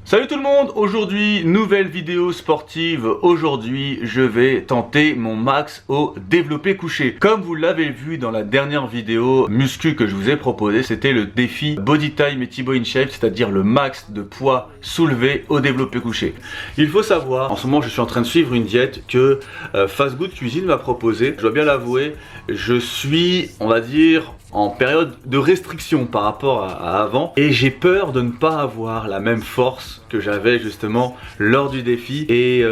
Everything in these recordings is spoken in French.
Salut tout le monde, aujourd'hui nouvelle vidéo sportive. Aujourd'hui je vais tenter mon max au développé couché. Comme vous l'avez vu dans la dernière vidéo muscu que je vous ai proposé, c'était le défi Body Time et T-Boy in Shape, c'est-à-dire le max de poids soulevé au développé couché. Il faut savoir, en ce moment je suis en train de suivre une diète que Fast Good Cuisine m'a proposée. Je dois bien l'avouer, je suis, on va dire, en période de restriction par rapport à avant, et j'ai peur de ne pas avoir la même force que j'avais justement lors du défi, et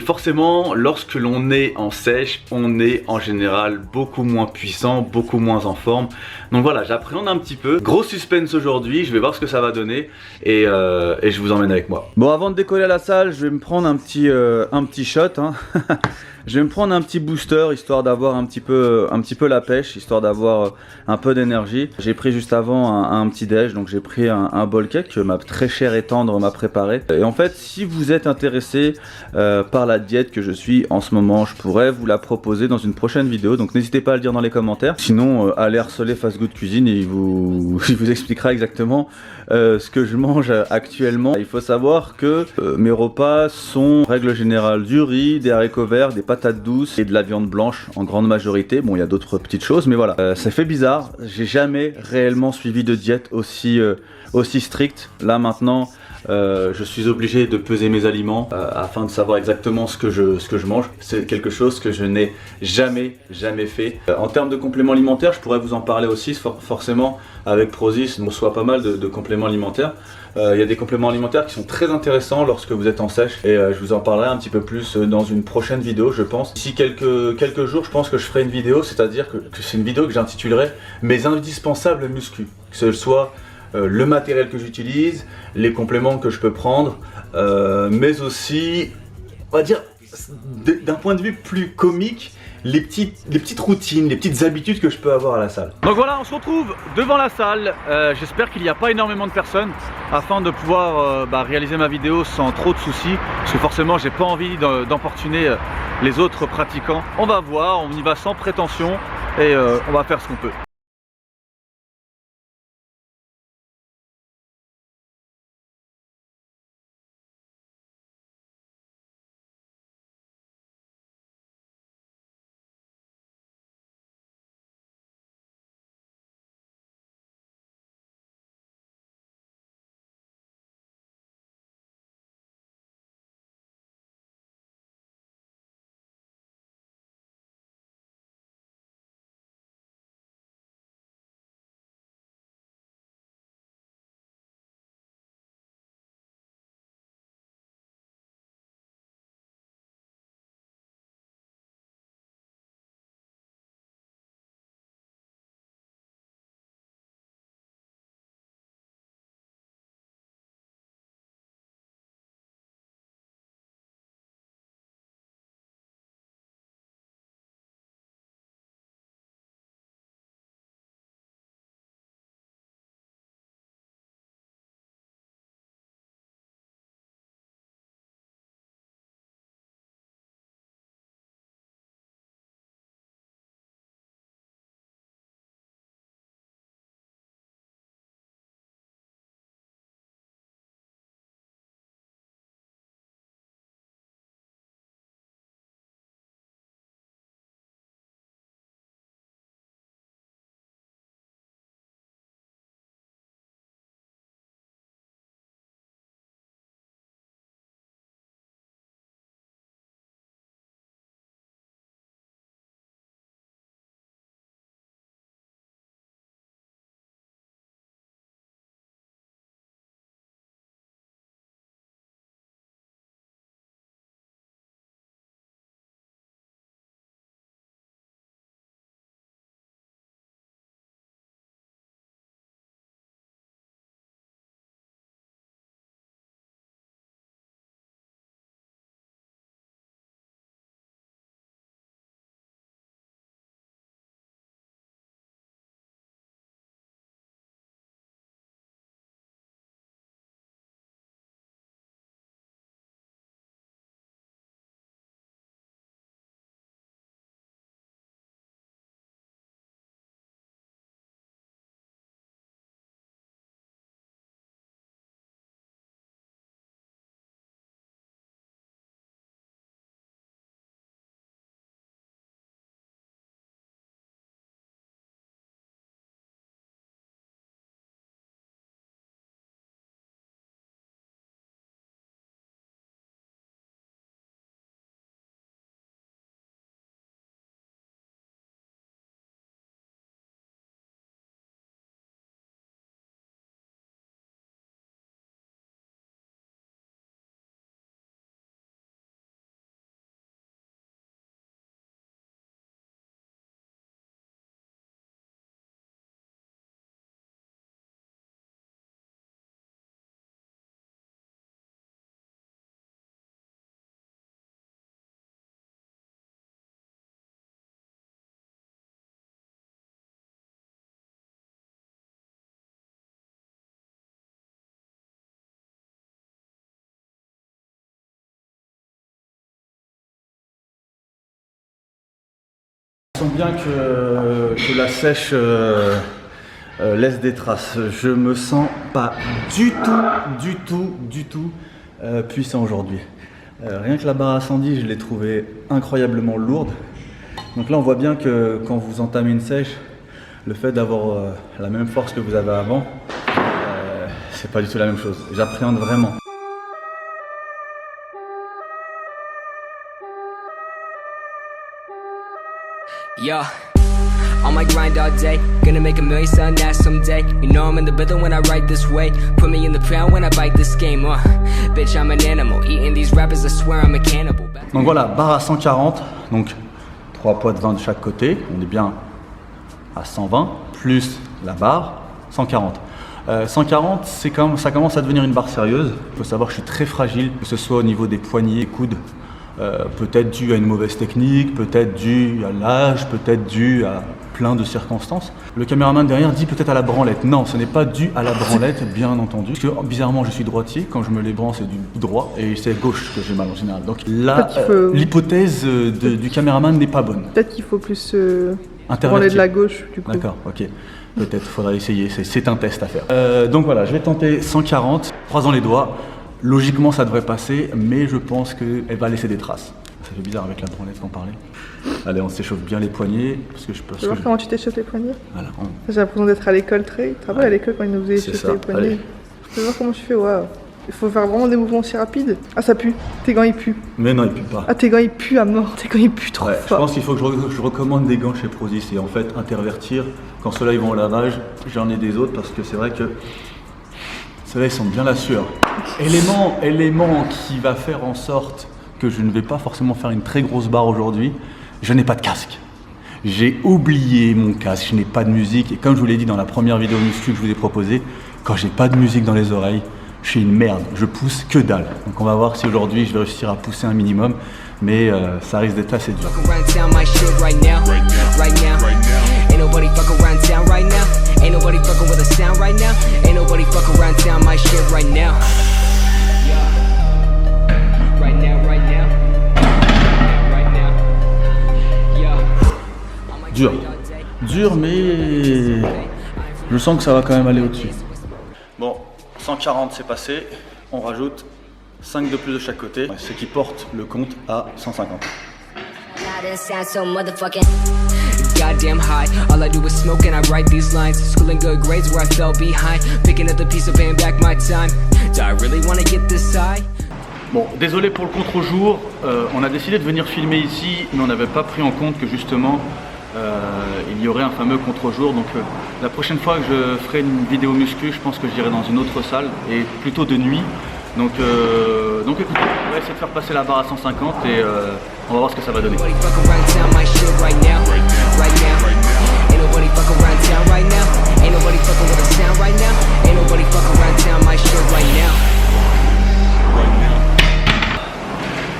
forcément lorsque l'on est en sèche, on est en général beaucoup moins puissant, beaucoup moins en forme. Donc voilà, j'appréhende un petit peu. Gros suspense aujourd'hui, je vais voir ce que ça va donner, et je vous emmène avec moi. Bon, avant de décoller à la salle, je vais me prendre un petit shot, hein. Je vais me prendre un petit booster histoire d'avoir un petit peu la pêche, histoire d'avoir un peu d'énergie. J'ai pris juste avant un petit déj, donc j'ai pris un bowl cake que ma très chère et tendre m'a préparé. Et en fait, si vous êtes intéressé par la diète que je suis en ce moment, je pourrais vous la proposer dans une prochaine vidéo. Donc n'hésitez pas à le dire dans les commentaires. Sinon, allez harceler Fast Good Cuisine et il vous expliquera exactement ce que je mange actuellement. Il faut savoir que mes repas sont en règle générale du riz, des haricots verts, des patates douces et de la viande blanche en grande majorité. Bon, il y a d'autres petites choses, mais voilà. Ça fait bizarre, j'ai jamais réellement suivi de diète aussi stricte. Là maintenant, je suis obligé de peser mes aliments afin de savoir exactement ce que je mange. C'est quelque chose que je n'ai jamais fait. En termes de compléments alimentaires, je pourrais vous en parler aussi. Forcément, avec Prozis, on reçoit pas mal de compléments alimentaires. Il y a des compléments alimentaires qui sont très intéressants lorsque vous êtes en sèche, et je vous en parlerai un petit peu plus dans une prochaine vidéo, je pense. D'ici quelques jours, je pense que je ferai une vidéo, c'est-à-dire que c'est une vidéo que j'intitulerai mes indispensables muscu, que ce soit le matériel que j'utilise, les compléments que je peux prendre, mais aussi, on va dire, d'un point de vue plus comique, les petites routines, les petites habitudes que je peux avoir à la salle. Donc voilà, on se retrouve devant la salle. J'espère qu'il n'y a pas énormément de personnes afin de pouvoir réaliser ma vidéo sans trop de soucis, parce que forcément j'ai pas envie d'importuner les autres pratiquants. On va voir, on y va sans prétention et on va faire ce qu'on peut. Je sens bien que la sèche laisse des traces. Je me sens pas du tout puissant aujourd'hui. Rien que la barre à 110, je l'ai trouvée incroyablement lourde. Donc là on voit bien que quand vous entamez une sèche, le fait d'avoir la même force que vous avez avant, c'est pas du tout la même chose. J'appréhende vraiment. Yeah, on my grind all day, gonna make a million selling that someday. You know I'm in the building when I write this way. Put me in the pound when I bite this game. Bitch, I'm an animal, eating these rappers, I swear I'm a cannibal. Donc voilà, barre à 140, donc 3 poids de 20 de chaque côté. On est bien à 120, plus la barre, 140. 140, ça commence à devenir une barre sérieuse. Il faut savoir que je suis très fragile, que ce soit au niveau des poignets et coudes. Peut-être dû à une mauvaise technique, peut-être dû à l'âge, peut-être dû à plein de circonstances. Le caméraman derrière dit peut-être à la branlette. Non, ce n'est pas dû à la branlette, bien entendu. Parce que bizarrement, je suis droitier. Quand je me les branle, c'est du droit et c'est gauche que j'ai mal en général. Donc là, l'hypothèse du caméraman n'est pas bonne. Peut-être qu'il faut plus branler de la gauche, du coup. D'accord, ok. Peut-être, faudra essayer. C'est un test à faire. Donc voilà, je vais tenter 140, croisant les doigts. Logiquement, ça devrait passer, mais je pense qu'elle va laisser des traces. Ça fait bizarre avec la branlette qu'on parlait. Allez, on s'échauffe bien les poignets. Tu veux voir comment tu t'échauffes les poignets? Voilà. J'ai l'impression d'être à l'école très. Tu te rappelles à l'école quand ils nous faisaient échauffer les poignets? Allez. Tu veux voir comment tu fais? Waouh. Il faut faire vraiment des mouvements aussi rapides. Ah, ça pue. Tes gants, ils puent. Mais non, ils puent pas. Ah, tes gants, ils puent à mort. Tes gants, ils puent trop fort. Je pense qu'il faut que je recommande des gants chez Prozis et en fait intervertir. Quand ceux-là ils vont au lavage, j'en ai des autres parce que c'est vrai que ceux-là ils sentent bien la sueur. Élément qui va faire en sorte que je ne vais pas forcément faire une très grosse barre aujourd'hui, je n'ai pas de casque. J'ai oublié mon casque, je n'ai pas de musique et comme je vous l'ai dit dans la première vidéo muscu que je vous ai proposée, quand j'ai pas de musique dans les oreilles, je suis une merde, je pousse que dalle. Donc on va voir si aujourd'hui je vais réussir à pousser un minimum, mais ça risque d'être assez dur. Ain't nobody fuck around town right now. Ain't nobody fucking with a sound right now. Ain't nobody fuck around town my shit right now. Yeah. Right now, right now. Right now. Yeah. Dur. Dur, mais je sens que ça va quand même aller au-dessus. Bon, 140 c'est passé. On rajoute 5 de plus de chaque côté, ce qui porte le compte à 150. Goddamn high, all I do is smoke and I write these lines. Schooling good grades where I fell behind. Picking up the piece of paying back my time. Do I really wanna get this high? Bon, désolé pour le contre-jour. On a décidé de venir filmer ici, mais on n'avait pas pris en compte que justement il y aurait un fameux contre-jour. Donc la prochaine fois que je ferai une vidéo muscu, je pense que j'irai dans une autre salle et plutôt de nuit. Donc écoutez, on va essayer de faire passer la barre à 150 et on va voir ce que ça va donner.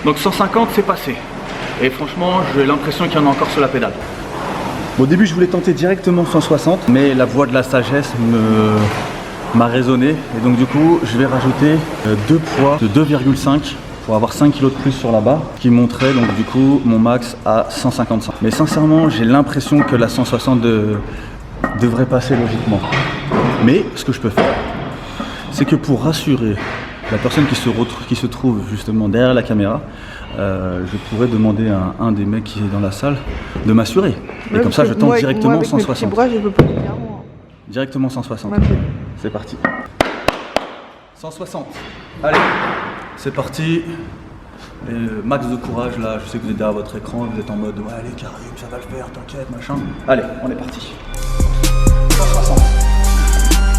Donc 150 c'est passé. Et franchement, j'ai l'impression qu'il y en a encore sur la pédale. Bon, au début, je voulais tenter directement 160, mais la voix de la sagesse m'a résonné et donc du coup je vais rajouter 2 poids de 2,5 pour avoir 5 kg de plus sur la barre qui monterait donc du coup mon max à 155. Mais sincèrement j'ai l'impression que la 160 devrait passer logiquement. Mais ce que je peux faire c'est que pour rassurer la personne qui se trouve justement derrière la caméra, je pourrais demander à un des mecs qui est dans la salle de m'assurer. Et comme ça je tente directement 160. Bras, je peux pas clairement. Directement 160. Okay. C'est parti. 160. Allez, c'est parti. Et max de courage là, je sais que vous êtes derrière votre écran, vous êtes en mode ouais allez Karim, ça va le faire, t'inquiète, machin. Allez, on est parti. 160.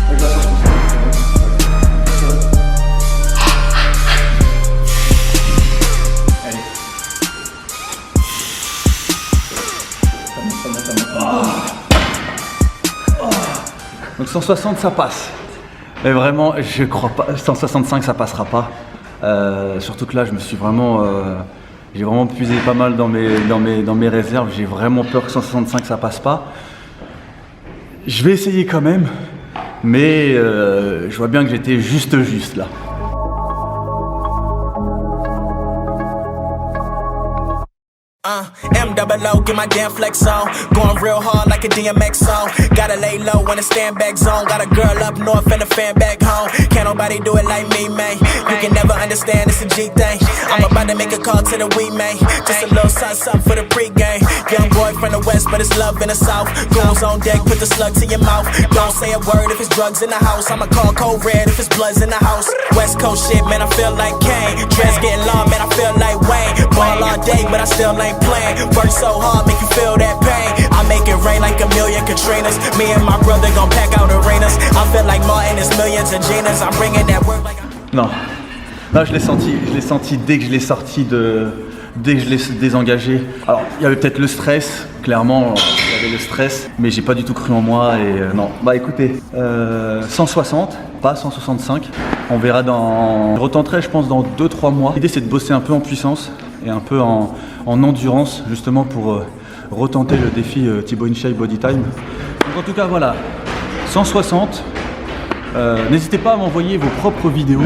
Avec la 160. Allez. Donc 160 ça passe. Mais vraiment je crois pas. 165 ça passera pas. Surtout que là je me suis vraiment j'ai vraiment puisé pas mal dans mes réserves. J'ai vraiment peur que 165 ça passe pas. Je vais essayer quand même. Mais je vois bien que j'étais juste là. M-double-O, get my damn flex on. Going real hard like a DMX song. Gotta lay low in a stand back zone. Got a girl up north and a fan back home. Can't nobody do it like me, man. You can never understand, it's a G thing. I'm about to make a call to the weed, man. Just a little something for the pregame. Young boy from the west, but it's love in the south. Goons on deck, put the slug to your mouth. Don't say a word if it's drugs in the house. I'ma call code red if it's bloods in the house. West Coast shit, man, I feel like Kane. Dress getting long, man, I feel like Wayne. Ball all day, but I still ain't playing. Work so hard, make you feel that pain. I make it rain like a million Katrinas. Me and my brother gon' pack out arenas. I feel like Martin is millions of Ginas. I'm bringing that work like Non, non, je l'ai senti dès que je l'ai sorti dès que je l'ai désengagé. Alors, il y avait peut-être le stress, clairement, il y avait le stress, mais j'ai pas du tout cru en moi et non. Bah écoutez, 160, pas 165. On verra dans... Je retenterai, je pense, dans 2-3 mois. L'idée, c'est de bosser un peu en puissance et un peu en endurance, justement, pour retenter le défi T-Bone Shy Body Time. Donc en tout cas, voilà, 160. N'hésitez pas à m'envoyer vos propres vidéos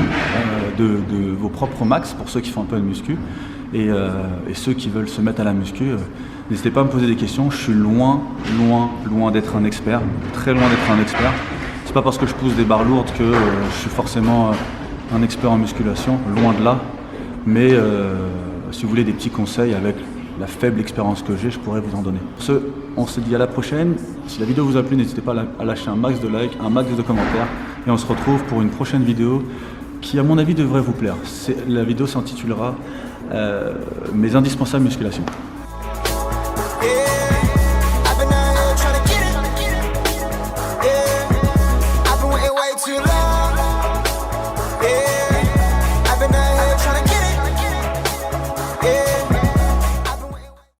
de vos propres max pour ceux qui font un peu de muscu et ceux qui veulent se mettre à la muscu. N'hésitez pas à me poser des questions. Je suis loin d'être un expert, très loin d'être un expert. C'est pas parce que je pousse des barres lourdes que je suis forcément un expert en musculation, loin de là. Mais si vous voulez des petits conseils avec la faible expérience que j'ai, je pourrais vous en donner. Pour ce, on se dit à la prochaine. Si la vidéo vous a plu, n'hésitez pas à lâcher un max de likes, un max de commentaires. Et on se retrouve pour une prochaine vidéo qui, à mon avis, devrait vous plaire. La vidéo s'intitulera Mes indispensables musculations. yeah.